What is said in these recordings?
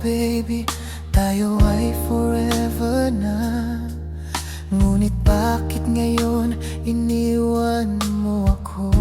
baby, tayo ay forever na. Ngunit bakit ngayon iniwan mo ako?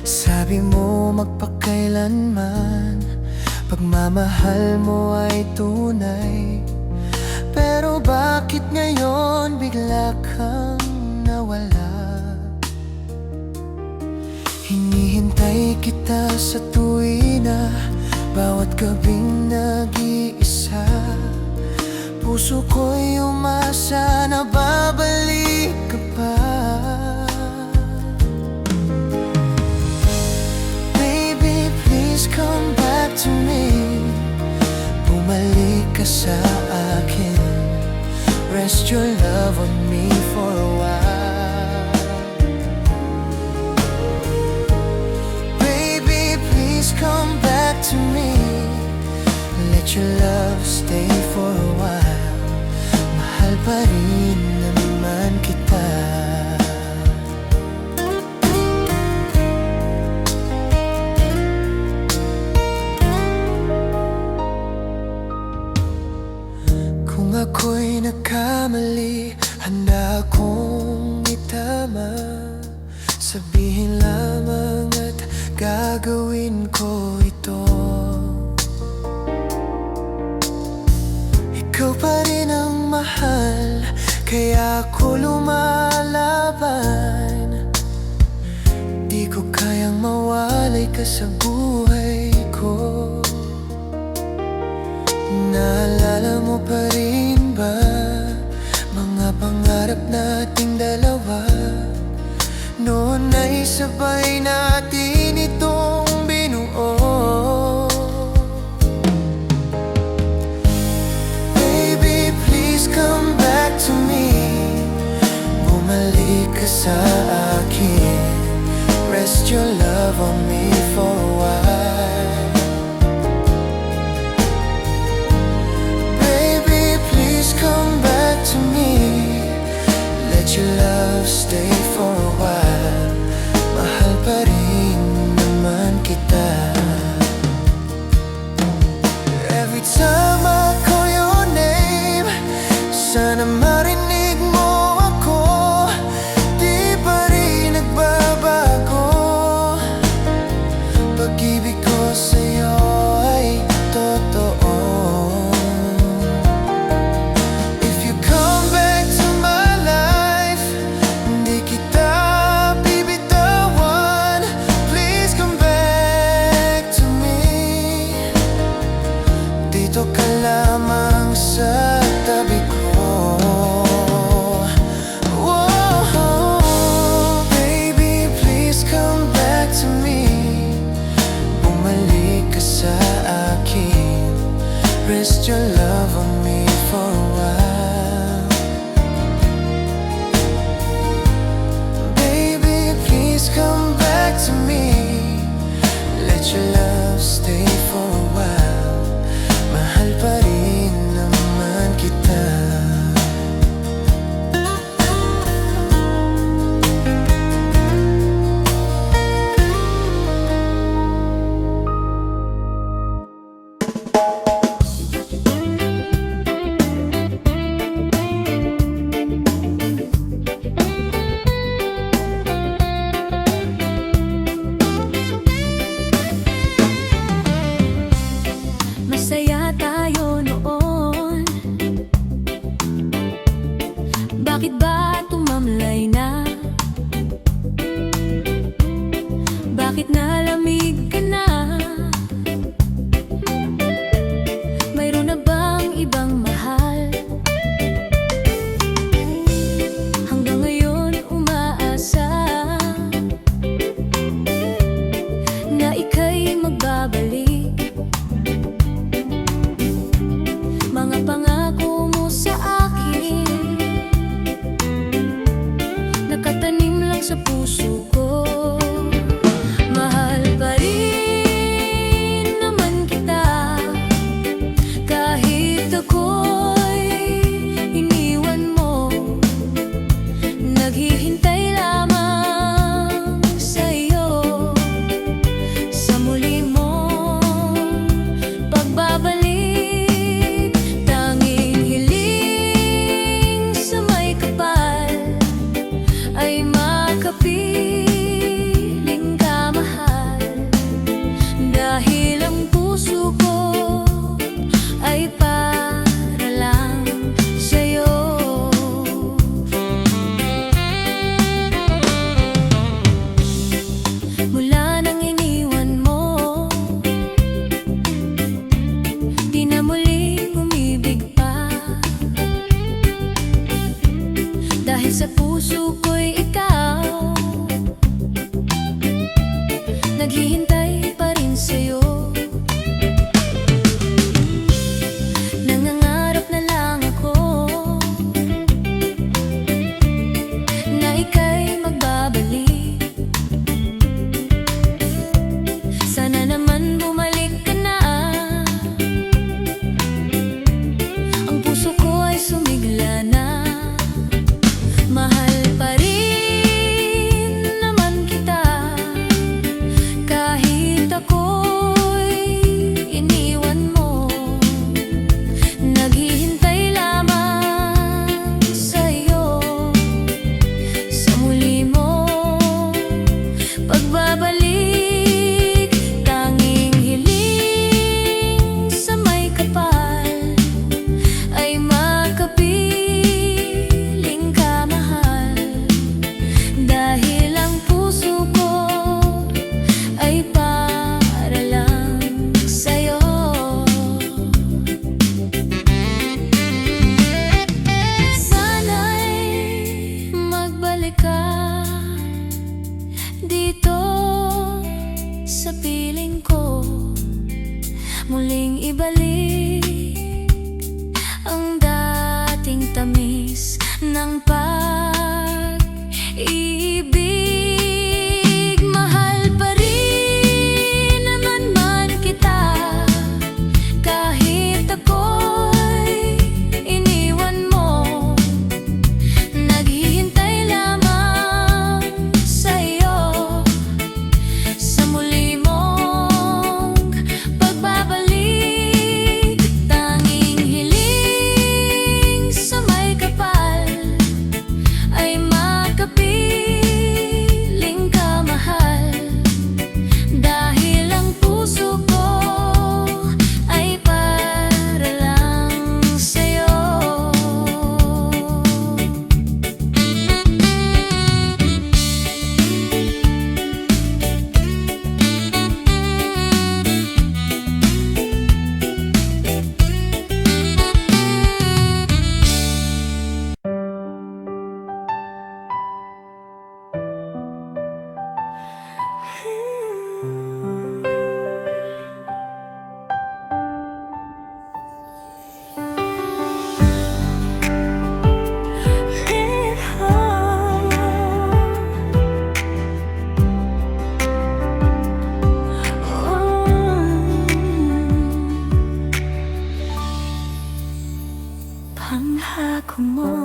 Sabi mo magpakailanman pagmamahal mo ay tunay. Pero bakit ngayon bigla kang nawala? Hinihintay kita sa tuwina, bawat gabing nag-iisa. Puso ko'y umasa na babalik ka pa. Baby, please come back to me. Bumalik ka sa akin. Rest your love on me for a while. Baby, please come back to me. Let your love stay for a while. Mahal pa rin naman kita. Kung ako'y nagkamali, handa akong itama. Sabihin lamang at gagawin ko ito. Ikaw pa rin ang mahal, kaya ako lumalaban. Di ko kayang mawalay ka sa buhay ko. Naalala mo pa rin ba mga pangarap nating dalawa? Noon ay sabay natin itong binuo. Baby, please come back to me. Bumalik ka sa akin. Rest your love on me for a while. Baby, please come back to me. Let your love stay for a while. Mahal pa rin naman kita. Every time I call your name, sana marinig mo ako. Di pa rin nagbabago. Pag-ibig ko sa'yo ay totoo. If you come back to my life, hindi kita bibitawan. Please come back to me. Dito ka lamang sa tabi ko. Whoa, baby, please come back to me. Bumalik ka sa akin. Rest your love on me for a while. Baby, please come back to me. Let your love stay for a while. Mahal pa rin naman kita. Masaya tayo noon. Bakit ba tumamlay na? Bakit nalamig ka na? Mayroon na bang ibang mahal? Hanggang ngayon umaasa na ika'y magbabalik. Mga pangako mo sa akin nakatanim lang sa puso ko. Mahal pa rin naman kita. Kahit ako'y iniwan mo, naghihintay lamang sa'yo. Sa muli mong ka dito sa piling ko, muling ibalik ang dating tamis ng pag-ibig. Mahal pa rin naman man kita, kahit ako'y iniwan mo. Naghihintay lamang sa'yo, sa muli mong pagbabalik. Tanging hiling sa may kapal ay makapiling ka, mahal. Dahil ang puso ko ay para lang sa'yo. Pangako mo,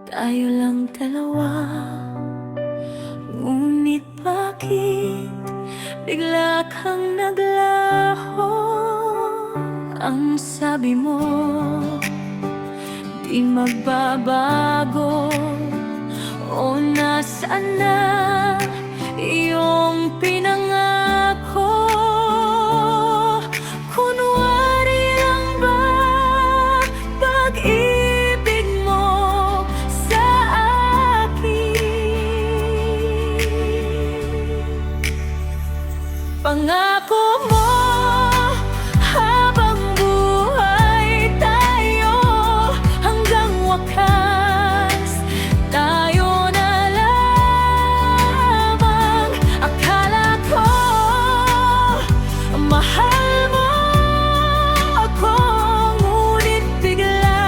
tayo lang dalawa. Ngunit bakit bigla kang naglaho? Ang sabi mo, di magbabago. O nasaan na iyong pinangako? Kunwari lang ba pag-ibig mo sa akin? Pangako mo, habang buhay tayo, hanggang wakas tayo na lamang. Akala ko mahal mo ako, ngunit bigla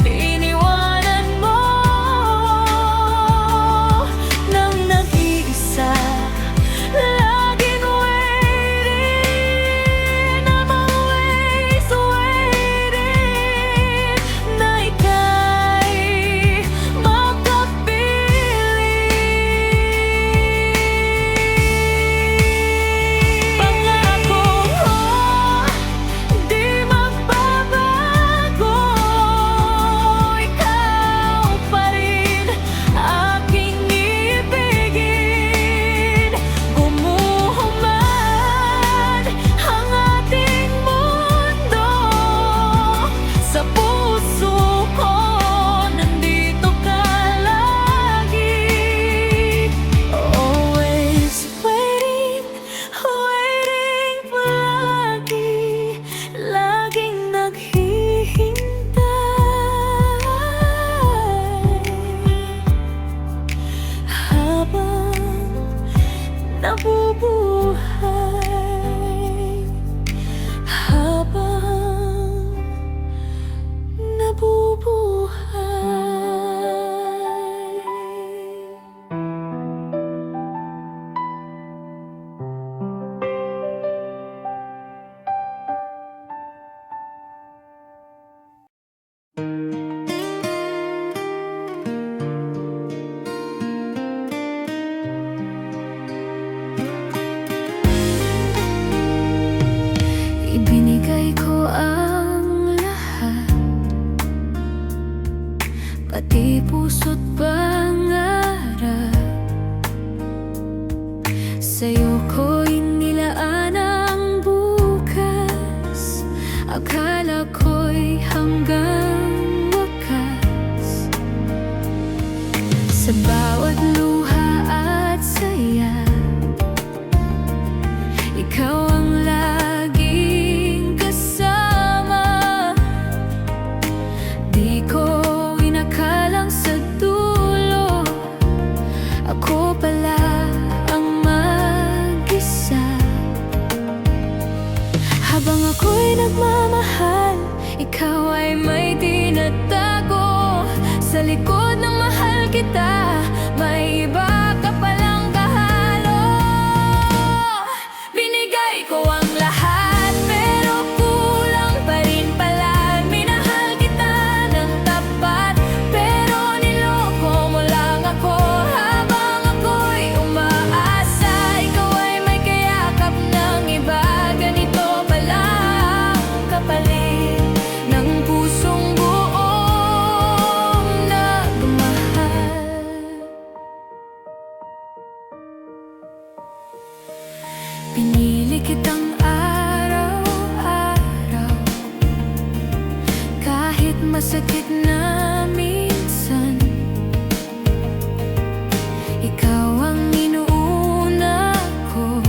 iniwanan mo nang nag-iisa. Laging waiting, I'm always waiting, na ika'y makapiling. Pangako mo, di magbabago. Ikaw pa rin aking ibigin. Gumuho man ang ating mundo, sa puso ko nandito ka lagi. Always waiting, waiting palagi, laging naghihintay. Habang nabubuhay, habang nabubuhay. Ibinigay ko ang lahat, pati puso't pangarap. Sa'yo ko'y nilaan ang bukas, akala ko'y hanggang wakas. Sa bawat luha at saya, ikaw ang laging kasama. Di ko inakalang sa dulo kita, may iba ka palang kahalo. Binigay ko ang lahat, pero kulang pa rin pala. Minahal kita ng tapat, pero niloko mo lang ako. Habang ako'y umaasa, ikaw ay may kayakap ng iba. Ganito pala ang kapalit ng pusong buong nagmahal. Pinili kitang araw-araw, kahit masakit na minsan. Ikaw ang inuuna ko,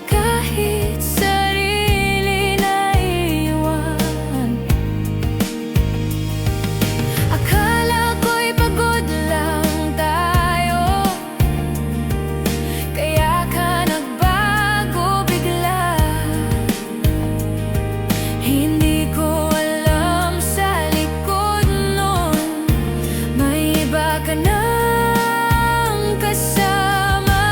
kahit sarili na iwan. Akala ko'y pagod lang tayo, kaya ka nagbago bigla. Hindi ko alam sa likod nun, may iba ka nang kasama.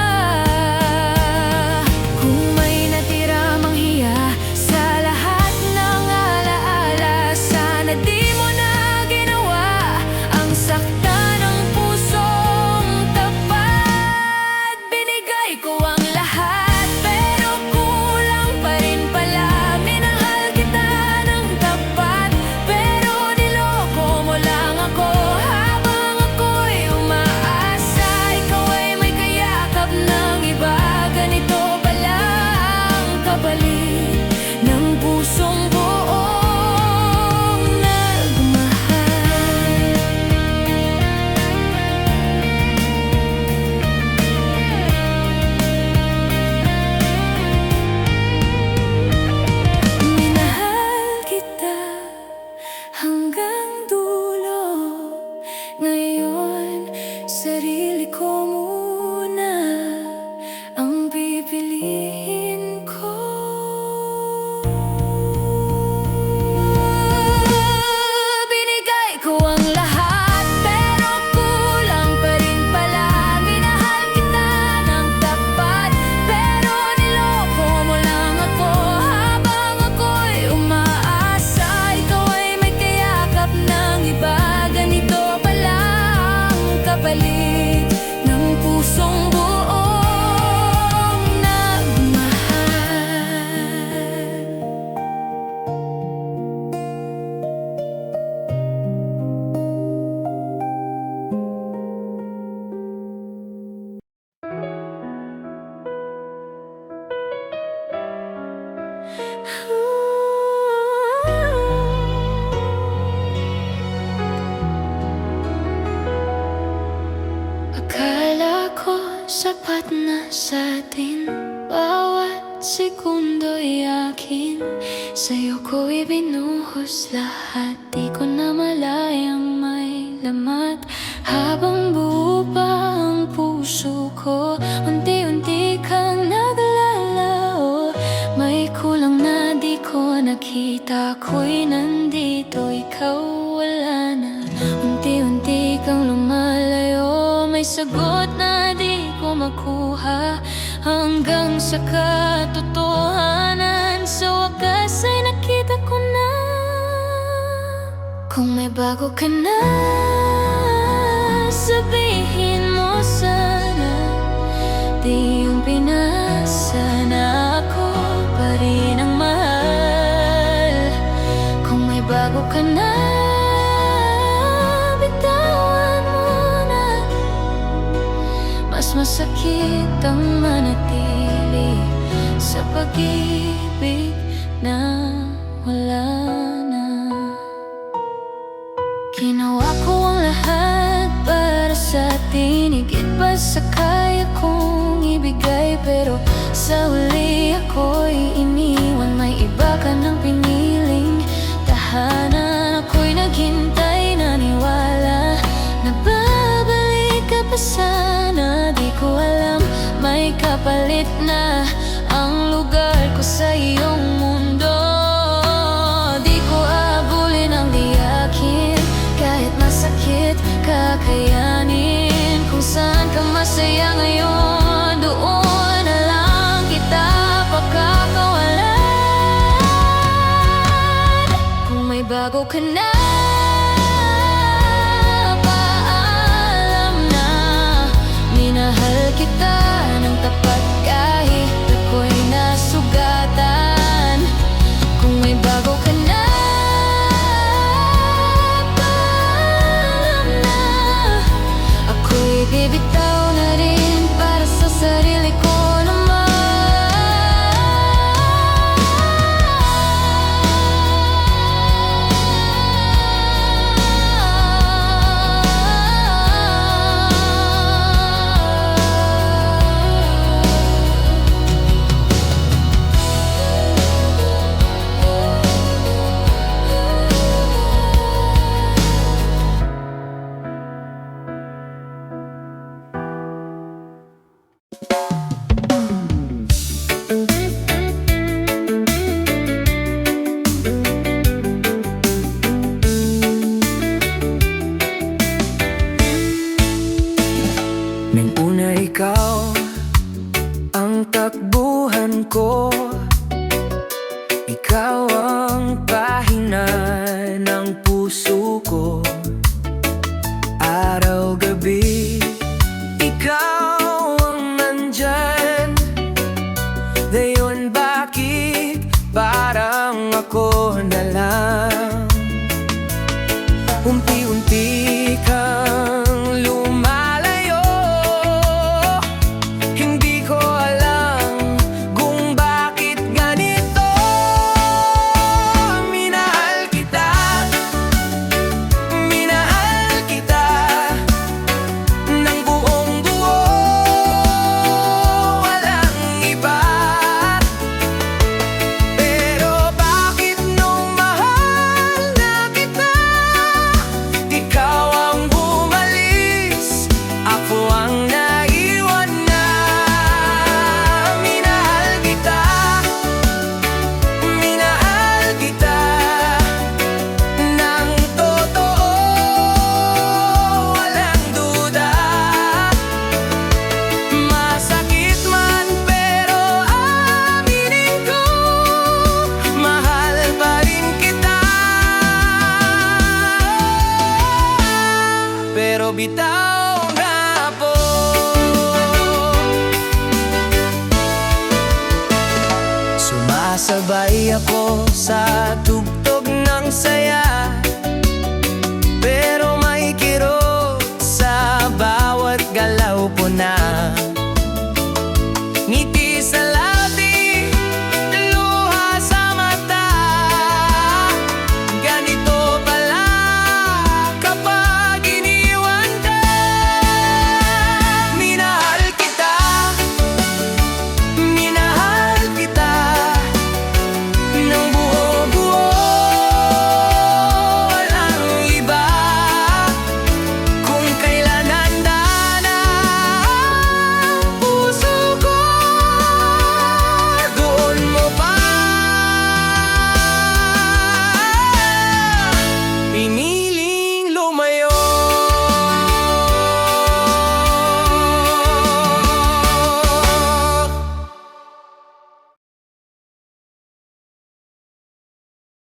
Kung may natira mang hiya sa lahat ng alaala, sana di mo na ginawa ang sakta ng pusong tapat. Binigay ko ang lahat, pero kulang pa rin pala. Minahal kita ng tapat, pero niloko mo lang ako. Habang ako'y umaasa, ikaw ay may kayakap ng iba. Ganito pala ang kapalit ng pusong buong nagmahal. Minahal kita hanggang dulo. Ngayon, sarili ko muna ang pipiliin ko. Binigay ko ang lahat, pero kulang pa rin pala. Minahal kita ng tapat, pero niloko mo lang ako. Habang ako'y umaasa, ikaw ay may kayakap ng iba. Ganito pala ang kapalit ng pusong buong nagmahal. Akala ko sapat na sa'tin, bawat sekundo'y akin. Sa'yo ko ibinuhos lahat, di ko na malayang may lamat. Habang buo pa ang puso ko, unti-unti kang naglalao. May kulang na di ko nakita, ako'y nandito, ikaw wala na. Unti-unti kang lumalayo, may sagot na di ko makuha. Hanggang sa katotohanan, sa wakas ay nakita ko na. Kung may bago ka na, sabihin mo sana. Di yung pinasa na ako pa rin ang mahal. Kung may bago ka na, bitawan mo na. Mas masakit ang manatili sa pag-ibig na wala na. Ginawa ko ang lahat para sa atin, higit pa sa kaya kong ibigay. Pero sa huli ako'y iniwan, may iba ka nang piniling tahanan. Ako'y naghintay, naniwala na babalik ka pa sana. Di ko alam, may kapalit na ang lugar ko sa iyong mundo. Di ko abulin ang di akin, kahit masakit kakayanin. saan ka masaya ngayon, doon na lang kita pagkakawalan. Kung may bago ka na, paalam na. Minahal kita ng tapat kahit ako'y nasugatan. Kung may bago ka na, paalam na. Ako'y bibitaw na rin para sa sarili ko Nang una ikaw ang takbuhan ko, ikaw ang pahina ng puso ko. Araw-gabi, ikaw ang nandyan. Dayon bakit parang ako na lang? Unti-unti kang lumalayo. Hindi ko alam kung bakit ganito. Minahal kita, minahal kita ng buong buo, walang iba. Pero bakit nung mahal na kita, ikaw ang bumalis, ako ang naiwan na. Minahal kita, minahal kita ng totoo, walang duda. Masakit man pero aminin ko, mahal pa rin kita. Pero bitaw na po, sumasabay ako sa tugtog ng saya.